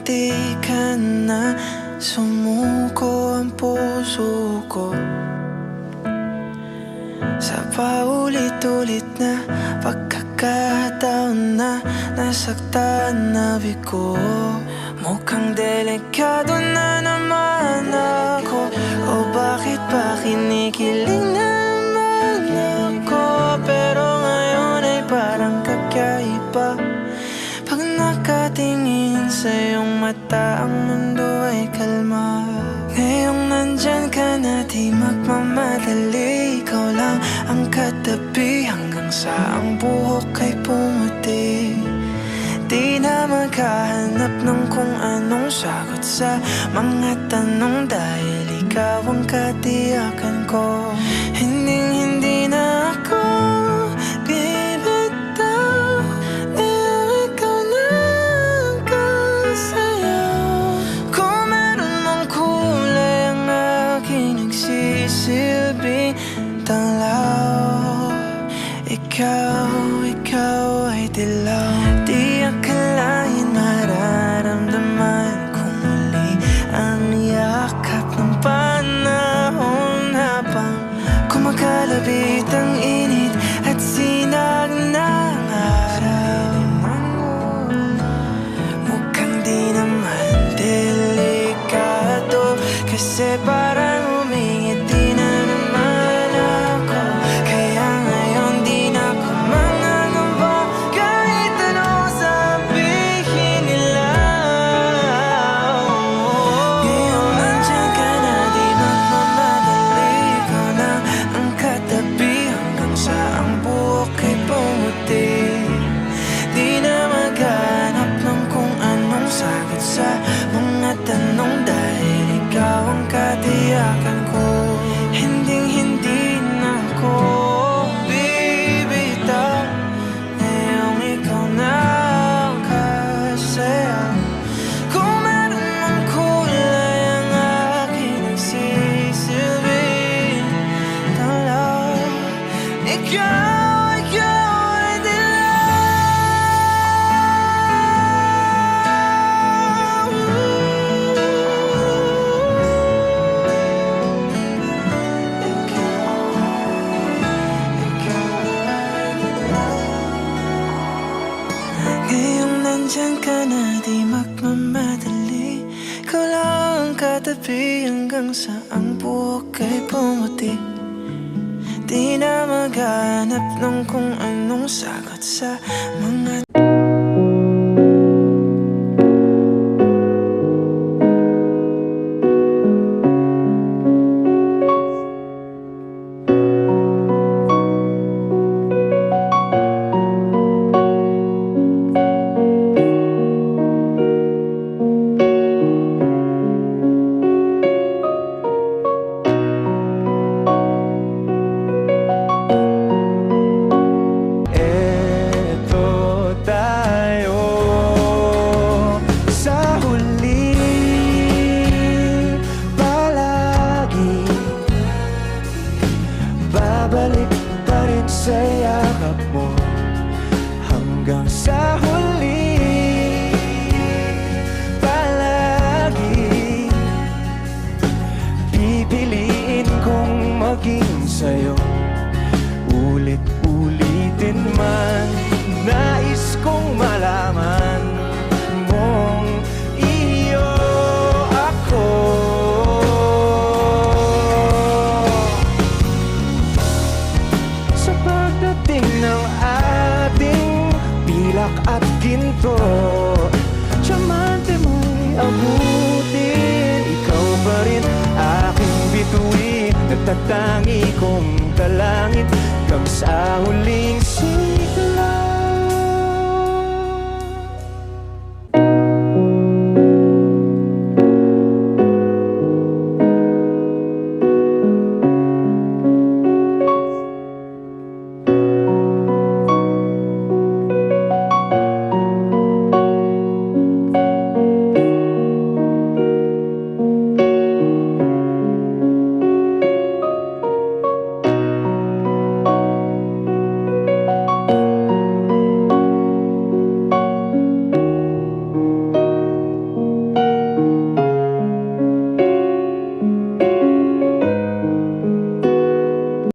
di ka na sumuko ang puso ko sa paulit-ulit na pagkakataon na nasaktan na bigo. Mukhang delikado na naman ako, o bakit ba kinikilig naman ako? Pero ngayon ay parang kakaiba. Pag nakatingin sa iyong mata, ang mundo ay kalma. Ngayong nandyan ka na, di magmamadali. Ikaw lang ang katabi hanggang sa ang buhok ay pumuti. Di na maghahanap ng kung anong sagot sa mga tanong, dahil ikaw ang katiyakan ko. Hindi na ako bibitaw, dahil ikaw na ang kasayaw. Kung meron mang kulay ang aking nagsisilbing tanglaw, ikaw ay dilaw. Di akalain mararamdaman ko muli ang yakap ng panahon, habang kumakalabit ang init at sinag ng araw. Mukhang di naman delikado, kasi parang umingiti na naman ako. Kaya ngayon di na ako mangangamba, kahit ano sabihin nila. Ngayon nandiyan ka na, di magmamadali. Ikaw na ang katabi hanggang sa ang buhok ay pumuti. Di na maghanap ng kung anong sagot sa mga tanong, dahil ikaw ang katiyakan ko. Hindi na ako bibitaw, ngayong ikaw na ang kasayaw. Kung meron mang kulay ang aking nagsisilbing tanglaw, ikaw ay dilaw. Ngayong nandyan ka na, di magmamadali. Ikaw lang ang katabi hanggang sa ang buhok ay pumuti. Di na maghanap ng kung anong sagot sa mga babalik pa rin sa yakap mo hanggang sa huli. Palagi pipiliin kong maging sa'yo, ulit-ulitin man. Nais kong malaman mong iyo ako. Sa pagdating ng ating pilak at ginto, tiyamante mo'y abutin. Ikaw pa rin aking bituin, nagtatangi kong talangin hanggang sa huling